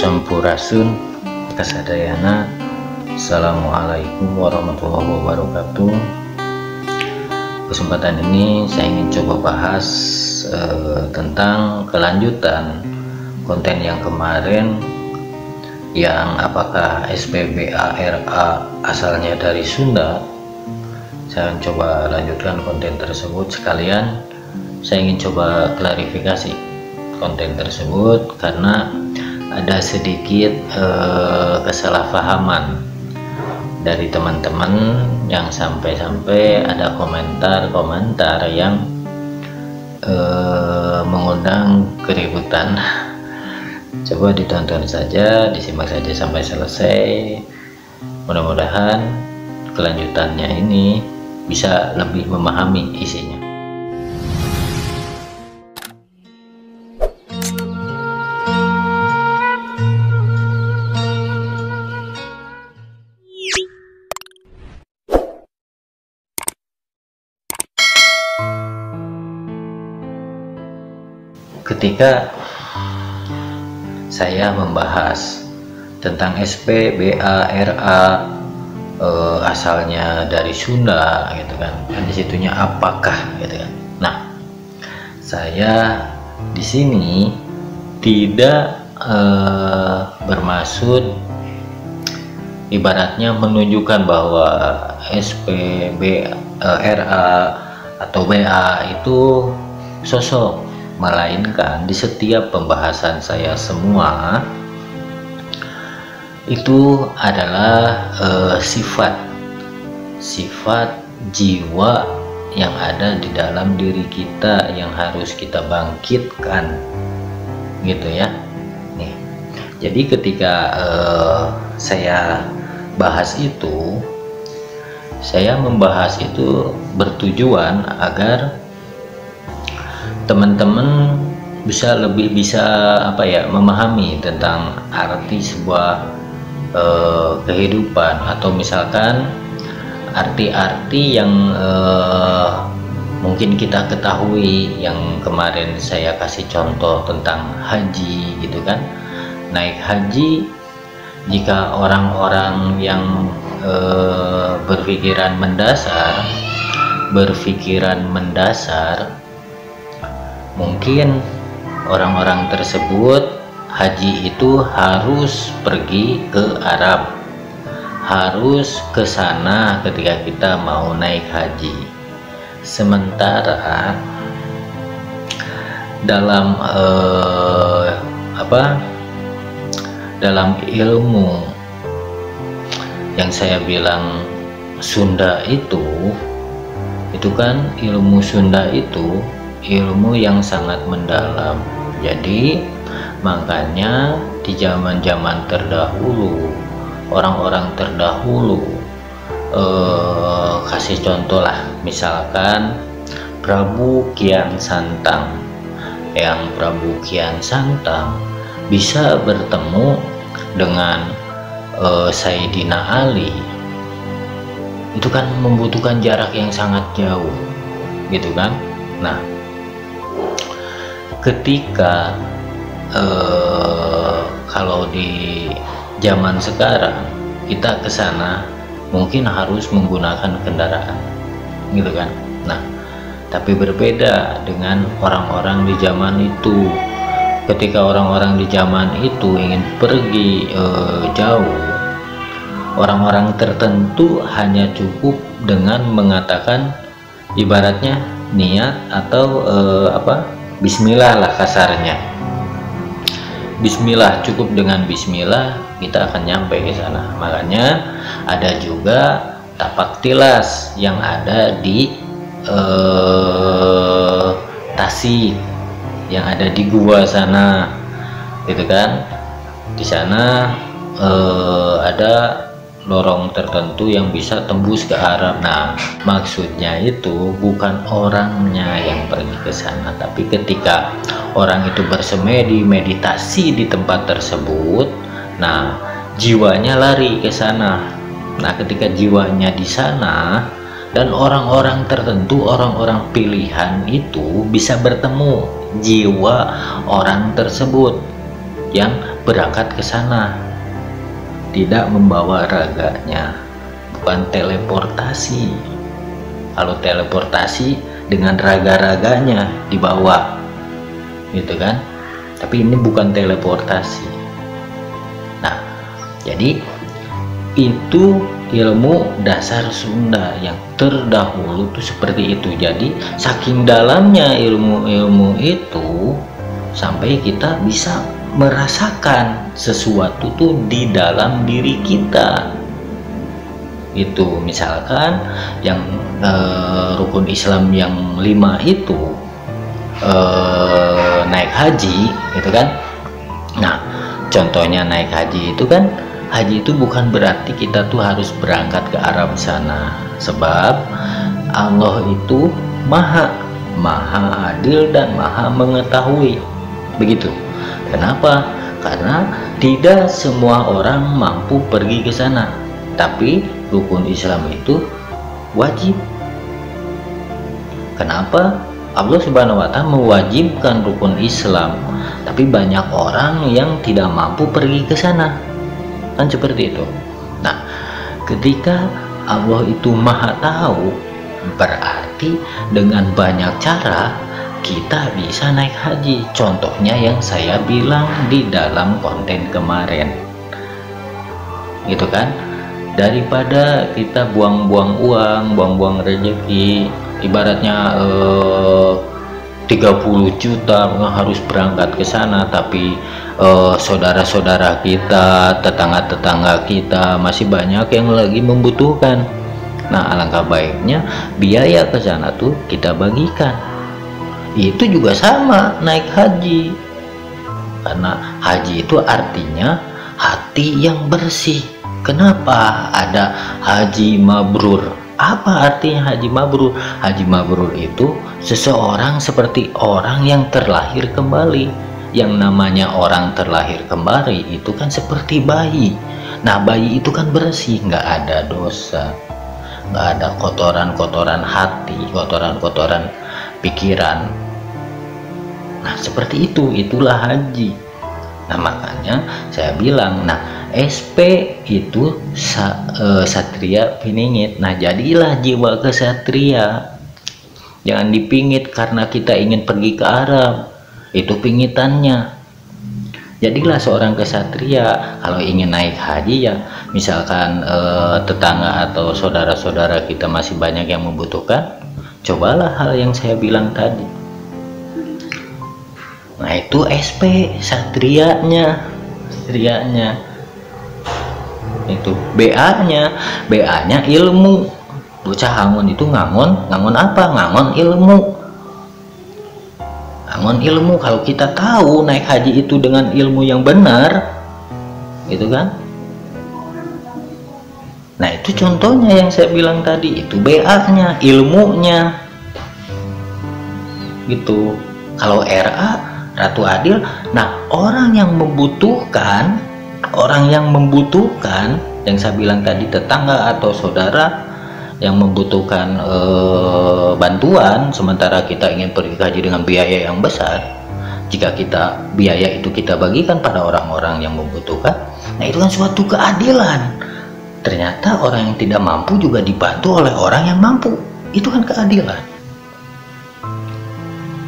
Sampurasun Kasadayana. Assalamualaikum warahmatullahi wabarakatuh. Kesempatan ini saya ingin coba bahas tentang kelanjutan konten yang kemarin, yang apakah SPBARA asalnya dari Sunda. Saya coba lanjutkan konten tersebut, sekalian saya ingin coba klarifikasi konten tersebut karena ada sedikit kesalahpahaman dari teman-teman yang sampai-sampai ada komentar-komentar yang mengundang keributan. Coba ditonton saja, disimak saja sampai selesai. Mudah-mudahan kelanjutannya ini bisa lebih memahami isinya. Ketika saya membahas tentang SPBARA asalnya dari Sunda gitu kan, dan disitunya apakah gitu kan. Nah, saya di sini tidak bermaksud ibaratnya menunjukkan bahwa SPBARA atau BA itu sosok, melainkan di setiap pembahasan saya semua itu adalah sifat jiwa yang ada di dalam diri kita yang harus kita bangkitkan gitu ya. Nih, jadi ketika saya bahas itu, saya membahas itu bertujuan agar teman-teman bisa memahami tentang arti sebuah kehidupan, atau misalkan arti-arti yang mungkin kita ketahui, yang kemarin saya kasih contoh tentang haji gitu kan. Naik haji, jika orang-orang yang berpikiran mendasar, mungkin orang-orang tersebut haji itu harus pergi ke Arab, harus ke sana ketika kita mau naik haji. Sementara dalam dalam ilmu yang saya bilang Sunda itu kan ilmu Sunda itu ilmu yang sangat mendalam. Jadi makanya di zaman-zaman terdahulu, orang-orang terdahulu, kasih contoh lah, misalkan Prabu Kian Santang, yang Prabu Kian Santang bisa bertemu dengan Sayyidina Ali, itu kan membutuhkan jarak yang sangat jauh gitu kan. Nah, ketika kalau di zaman sekarang kita ke sana mungkin harus menggunakan kendaraan gitu kan. Nah, tapi berbeda dengan orang-orang di zaman itu. Ketika orang-orang di zaman itu ingin pergi jauh, orang-orang tertentu hanya cukup dengan mengatakan ibaratnya niat atau bismillah lah kasarnya. Bismillah, cukup dengan bismillah kita akan nyampe ke sana. Makanya ada juga tapak tilas yang ada di Tasik, yang ada di gua sana gitu kan. Di sana ada lorong tertentu yang bisa tembus ke Arab. Nah, maksudnya itu bukan orangnya yang pergi ke sana, tapi ketika orang itu bersemedi, meditasi di tempat tersebut, nah jiwanya lari ke sana. Nah, ketika jiwanya di sana dan orang-orang tertentu, orang-orang pilihan itu bisa bertemu jiwa orang tersebut yang berangkat ke sana, tidak membawa raganya, bukan teleportasi. Kalau teleportasi dengan raga-raganya dibawa, gitu kan? Tapi ini bukan teleportasi. Nah, jadi itu ilmu dasar Sunda yang terdahulu tuh seperti itu. Jadi saking dalamnya ilmu-ilmu itu sampai kita bisa merasakan sesuatu tuh di dalam diri kita. Itu misalkan yang rukun Islam yang 5 itu naik haji, gitu kan. Nah, contohnya naik haji itu kan, haji itu bukan berarti kita tuh harus berangkat ke Arab sana, sebab Allah itu maha adil dan maha mengetahui. Begitu. Kenapa? Karena tidak semua orang mampu pergi ke sana, tapi rukun Islam itu wajib. Kenapa? Allah Subhanahu wa Ta'ala mewajibkan rukun Islam, tapi banyak orang yang tidak mampu pergi ke sana, kan seperti itu. Nah, ketika Allah itu maha tahu, berarti dengan banyak cara kita bisa naik haji. Contohnya yang saya bilang di dalam konten kemarin, gitu kan. Daripada kita buang-buang uang, buang-buang rezeki, ibaratnya 30 juta harus berangkat ke sana, tapi saudara-saudara kita, tetangga-tetangga kita masih banyak yang lagi membutuhkan. Nah, alangkah baiknya biaya ke sana tuh kita bagikan. Itu juga sama naik haji, karena haji itu artinya hati yang bersih. Kenapa ada haji mabrur? Apa artinya haji mabrur? Haji mabrur itu seseorang seperti orang yang terlahir kembali. Yang namanya orang terlahir kembali itu kan seperti bayi. Nah, bayi itu kan bersih, nggak ada dosa, nggak ada kotoran-kotoran hati, kotoran-kotoran pikiran. Nah, seperti itu, itulah haji. Nah, makanya saya bilang, nah, SP itu satria piningit. Nah, jadilah jiwa kesatria. Jangan dipingit karena kita ingin pergi ke Arab. Itu pingitannya. Jadilah seorang kesatria. Kalau ingin naik haji ya, misalkan tetangga atau saudara-saudara kita masih banyak yang membutuhkan, cobalah hal yang saya bilang tadi. Nah, itu SP satrianya. Itu BA-nya ilmu. Bocah ngangon itu ngangon apa? Ngangon ilmu. Kalau kita tahu naik haji itu dengan ilmu yang benar, gitu kan. Nah, itu contohnya yang saya bilang tadi, itu BA-nya, ilmunya, gitu. Kalau RA, Ratu Adil, nah orang yang membutuhkan, yang saya bilang tadi, tetangga atau saudara yang membutuhkan bantuan, sementara kita ingin pergi haji dengan biaya yang besar, jika biaya itu kita bagikan pada orang-orang yang membutuhkan, nah itu kan suatu keadilan. Ternyata orang yang tidak mampu juga dibantu oleh orang yang mampu, itu kan keadilan.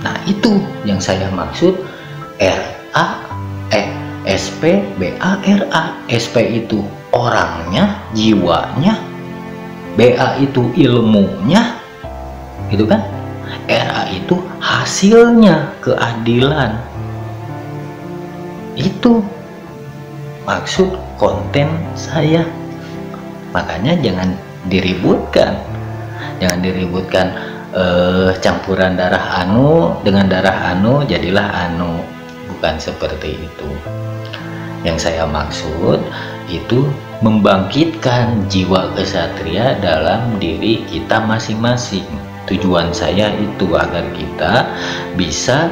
Nah, itu yang saya maksud SP BARA. SP itu orangnya, jiwanya, BA itu ilmunya, gitu kan. RA itu hasilnya, keadilan. Itu maksud konten saya. Makanya jangan diributkan, campuran darah anu dengan darah anu jadilah anu, bukan seperti itu. Yang saya maksud itu membangkitkan jiwa kesatria dalam diri kita masing-masing. Tujuan saya itu agar kita bisa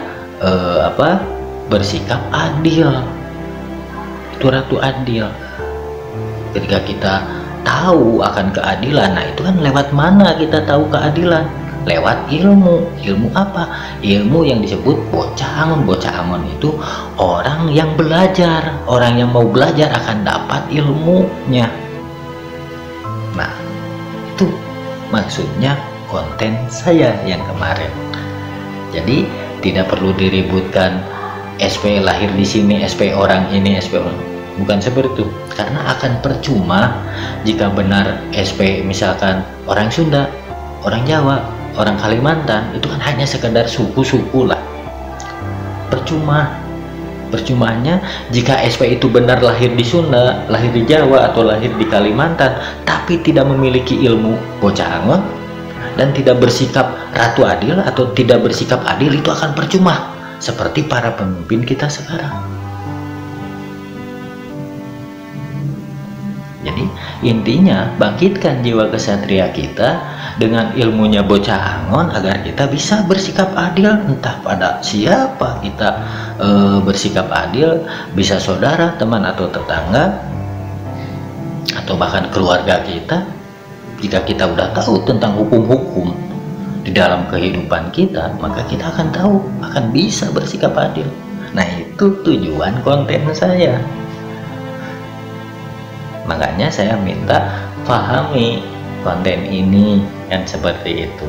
bersikap adil. Itu Ratu Adil. Ketika kita tahu akan keadilan, nah itu kan lewat mana kita tahu keadilan? lewat ilmu. Ilmu apa? Ilmu yang disebut bocah angon. Bocah angon itu orang yang belajar, orang yang mau belajar akan dapat ilmunya. Nah, itu maksudnya konten saya yang kemarin. Jadi tidak perlu diributkan SP lahir di sini, SP orang ini, SP orang, bukan seperti itu. Karena akan percuma jika benar SP misalkan orang Sunda, orang Jawa, orang Kalimantan, itu kan hanya sekedar suku-suku lah. Percumanya jika SP itu benar lahir di Sunda, lahir di Jawa, atau lahir di Kalimantan, tapi tidak memiliki ilmu bocah angon dan tidak bersikap ratu adil atau tidak bersikap adil, itu akan percuma, seperti para pemimpin kita sekarang. Jadi intinya bangkitkan jiwa kesatria kita dengan ilmunya bocah angon agar kita bisa bersikap adil, entah pada siapa kita bersikap adil, bisa saudara, teman atau tetangga, atau bahkan keluarga kita. Jika kita udah tahu tentang hukum-hukum di dalam kehidupan kita, maka kita akan tahu, akan bisa bersikap adil. Nah, itu tujuan konten saya. Makanya saya minta pahami konten ini yang seperti itu.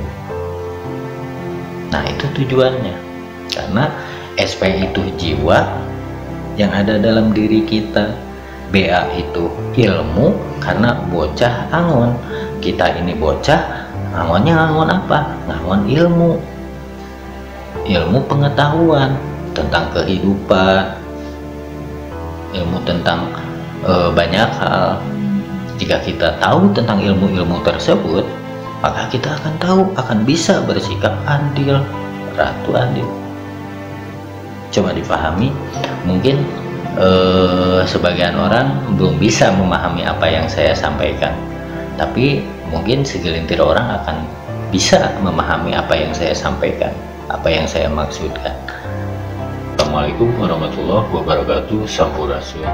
Nah, itu tujuannya. Karena SP itu jiwa yang ada dalam diri kita. BA itu ilmu, karena bocah angon. Kita ini bocah, angonnya angon apa? Angon ilmu. Ilmu pengetahuan tentang kehidupan, ilmu tentang banyak hal. Jika kita tahu tentang ilmu-ilmu tersebut, maka kita akan tahu, akan bisa bersikap adil, ratu adil. Coba dipahami. Mungkin sebagian orang belum bisa memahami apa yang saya sampaikan, tapi mungkin segelintir orang akan bisa memahami apa yang saya sampaikan, apa yang saya maksudkan. Assalamualaikum warahmatullahi wabarakatuh. Sampurasun.